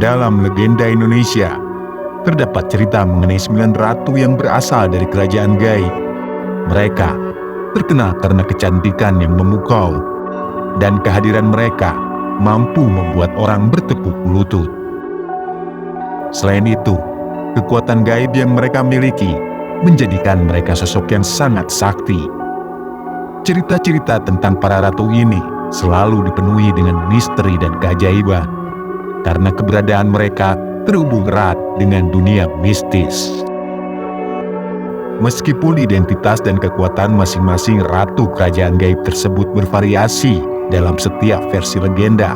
Dalam legenda Indonesia, terdapat cerita mengenai 9 ratu yang berasal dari kerajaan gaib. Mereka terkenal karena kecantikan yang memukau, dan kehadiran mereka mampu membuat orang bertekuk lutut. Selain itu, kekuatan gaib yang mereka miliki menjadikan mereka sosok yang sangat sakti. Cerita-cerita tentang para ratu ini selalu dipenuhi dengan misteri dan keajaiban, karena keberadaan mereka terhubung erat dengan dunia mistis. Meskipun identitas dan kekuatan masing-masing ratu kerajaan gaib tersebut bervariasi dalam setiap versi legenda,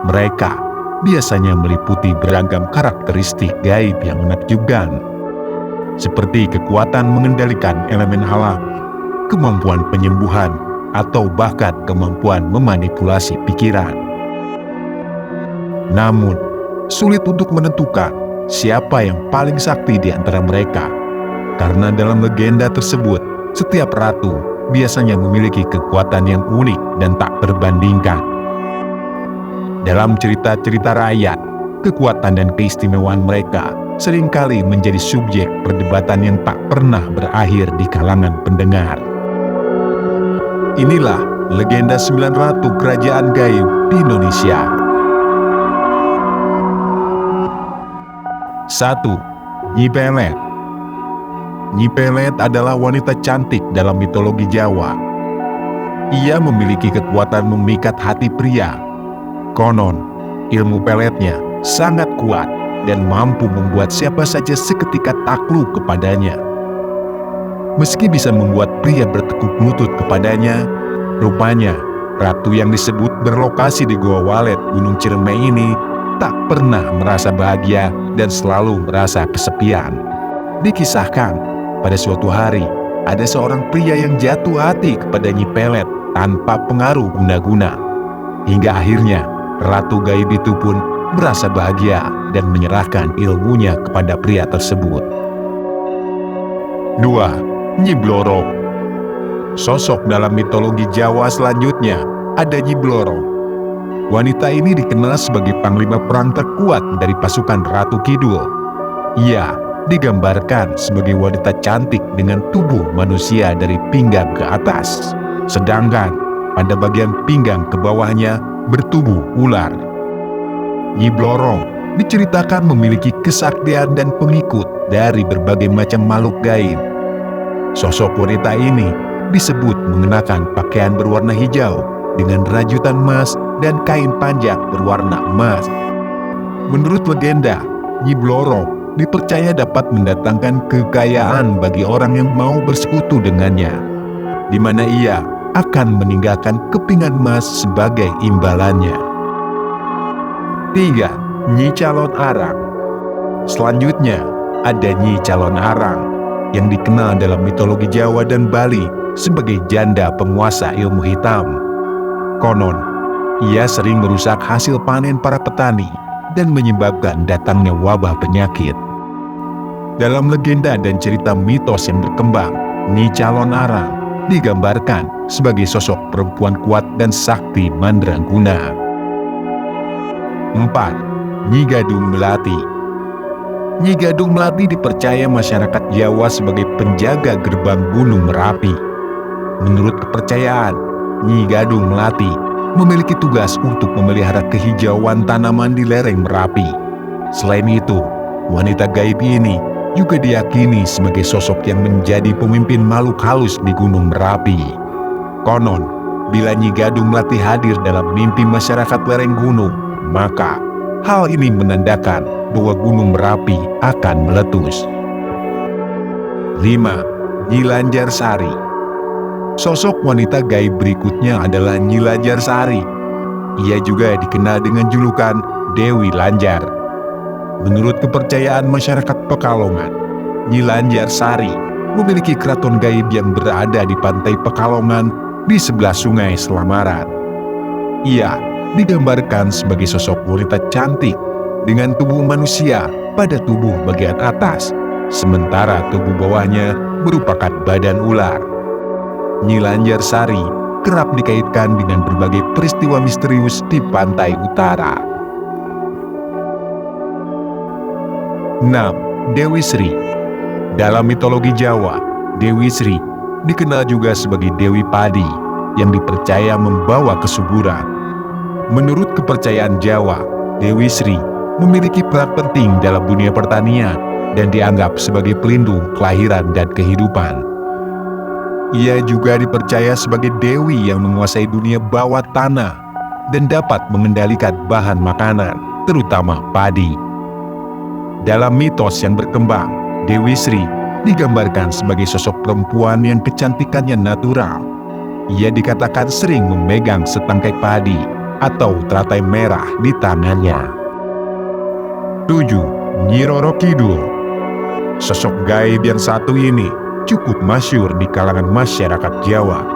mereka biasanya meliputi beragam karakteristik gaib yang menakjubkan, seperti kekuatan mengendalikan elemen alam, kemampuan penyembuhan, atau bahkan kemampuan memanipulasi pikiran. Namun, sulit untuk menentukan siapa yang paling sakti di antara mereka, karena dalam legenda tersebut, setiap ratu biasanya memiliki kekuatan yang unik dan tak terbandingkan. Dalam cerita-cerita rakyat, kekuatan dan keistimewaan mereka seringkali menjadi subjek perdebatan yang tak pernah berakhir di kalangan pendengar. Inilah legenda 9 ratu kerajaan gaib di Indonesia. 1. Nyi Pelet. Nyi Pelet adalah wanita cantik dalam mitologi Jawa. Ia memiliki kekuatan memikat hati pria. Konon, ilmu peletnya sangat kuat dan mampu membuat siapa saja seketika takluk kepadanya. Meski bisa membuat pria bertekuk lutut kepadanya, rupanya ratu yang disebut berlokasi di Goa Walet Gunung Ciremai ini tak pernah merasa bahagia dan selalu merasa kesepian. Dikisahkan, pada suatu hari, ada seorang pria yang jatuh hati kepada Nyi Pelet tanpa pengaruh guna-guna. Hingga akhirnya, ratu gaib itu pun merasa bahagia dan menyerahkan ilmunya kepada pria tersebut. 2. Nyi Blorong. Sosok dalam mitologi Jawa selanjutnya ada Nyi Blorong. Wanita ini dikenal sebagai panglima perang terkuat dari pasukan Ratu Kidul. Ia digambarkan sebagai wanita cantik dengan tubuh manusia dari pinggang ke atas, sedangkan pada bagian pinggang ke bawahnya bertubuh ular. Nyi Blorong diceritakan memiliki kesaktian dan pengikut dari berbagai macam makhluk gaib. Sosok wanita ini disebut mengenakan pakaian berwarna hijau dengan rajutan emas dan kain panjang berwarna emas. Menurut legenda, Nyi Blorong dipercaya dapat mendatangkan kekayaan bagi orang yang mau bersekutu dengannya, di mana ia akan meninggalkan kepingan emas sebagai imbalannya. 3. Nyi Calon Arang. Selanjutnya ada Nyi Calon Arang yang dikenal dalam mitologi Jawa dan Bali sebagai janda penguasa ilmu hitam. Konon, ia sering merusak hasil panen para petani dan menyebabkan datangnya wabah penyakit. Dalam legenda dan cerita mitos yang berkembang, Nyi Calon Arang digambarkan sebagai sosok perempuan kuat dan sakti mandraguna. 4. Nyi Gadung Melati. Nyi Gadung Melati dipercaya masyarakat Jawa sebagai penjaga gerbang Gunung Merapi. Menurut kepercayaan, Nyi Gadung Melati memiliki tugas untuk memelihara kehijauan tanaman di lereng Merapi. Selain itu, wanita gaib ini juga diyakini sebagai sosok yang menjadi pemimpin makhluk halus di Gunung Merapi. Konon, bila Nyi Gadung Melati hadir dalam mimpi masyarakat lereng gunung, maka hal ini menandakan bahwa Gunung Merapi akan meletus. 5. Nyi Lanjarsari. Sosok wanita gaib berikutnya adalah Nyi Lanjarsari. Ia juga dikenal dengan julukan Dewi Lanjar. Menurut kepercayaan masyarakat Pekalongan, Nyi Lanjarsari memiliki keraton gaib yang berada di pantai Pekalongan di sebelah Sungai Selamaran. Ia digambarkan sebagai sosok wanita cantik dengan tubuh manusia pada tubuh bagian atas, sementara tubuh bawahnya merupakan badan ular. Nyi Lanjarsari kerap dikaitkan dengan berbagai peristiwa misterius di pantai utara. 6. Dewi Sri. Dalam mitologi Jawa, Dewi Sri dikenal juga sebagai Dewi Padi yang dipercaya membawa kesuburan. Menurut kepercayaan Jawa, Dewi Sri memiliki peran penting dalam dunia pertanian dan dianggap sebagai pelindung kelahiran dan kehidupan. Ia juga dipercaya sebagai dewi yang menguasai dunia bawah tanah dan dapat mengendalikan bahan makanan, terutama padi. Dalam mitos yang berkembang, Dewi Sri digambarkan sebagai sosok perempuan yang kecantikannya natural. Ia dikatakan sering memegang setangkai padi atau teratai merah di tangannya. 7. Nyi Roro Kidul. Sosok gaib yang satu ini cukup masyhur di kalangan masyarakat Jawa.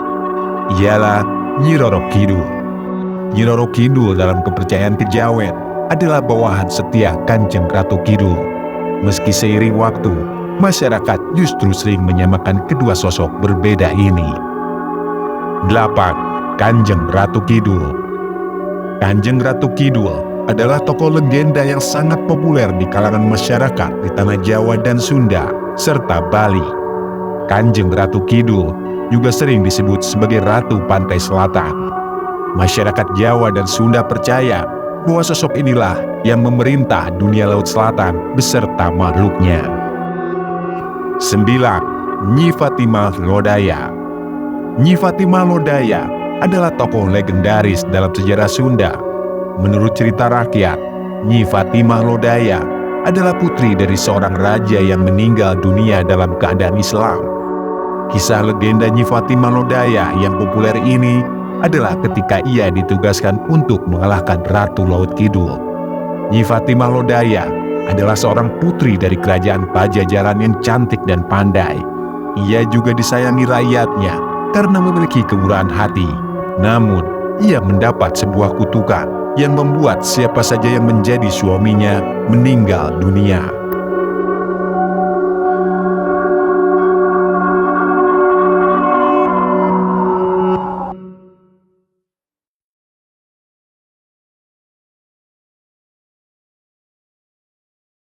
Ialah Nyi Roro Kidul. Nyi Roro Kidul dalam kepercayaan kejawen adalah bawahan setia Kanjeng Ratu Kidul. Meski seiring waktu, masyarakat justru sering menyamakan kedua sosok berbeda ini. 8. Kanjeng Ratu Kidul. Kanjeng Ratu Kidul adalah tokoh legenda yang sangat populer di kalangan masyarakat di tanah Jawa dan Sunda, serta Bali. Kanjeng Ratu Kidul juga sering disebut sebagai Ratu Pantai Selatan. Masyarakat Jawa dan Sunda percaya bahwa sosok inilah yang memerintah dunia Laut Selatan beserta makhluknya. 9. Nyi Fatimah Lodaya. Nyi Fatimah Lodaya adalah tokoh legendaris dalam sejarah Sunda. Menurut cerita rakyat, Nyi Fatimah Lodaya adalah putri dari seorang raja yang meninggal dunia dalam keadaan Islam. Kisah legenda Nyi Fatimah Lodaya yang populer ini adalah ketika ia ditugaskan untuk mengalahkan Ratu Laut Kidul. Nyi Fatimah Lodaya adalah seorang putri dari kerajaan Pajajaran yang cantik dan pandai. Ia juga disayangi rakyatnya karena memiliki kemurahan hati. Namun, ia mendapat sebuah kutukan yang membuat siapa saja yang menjadi suaminya meninggal dunia.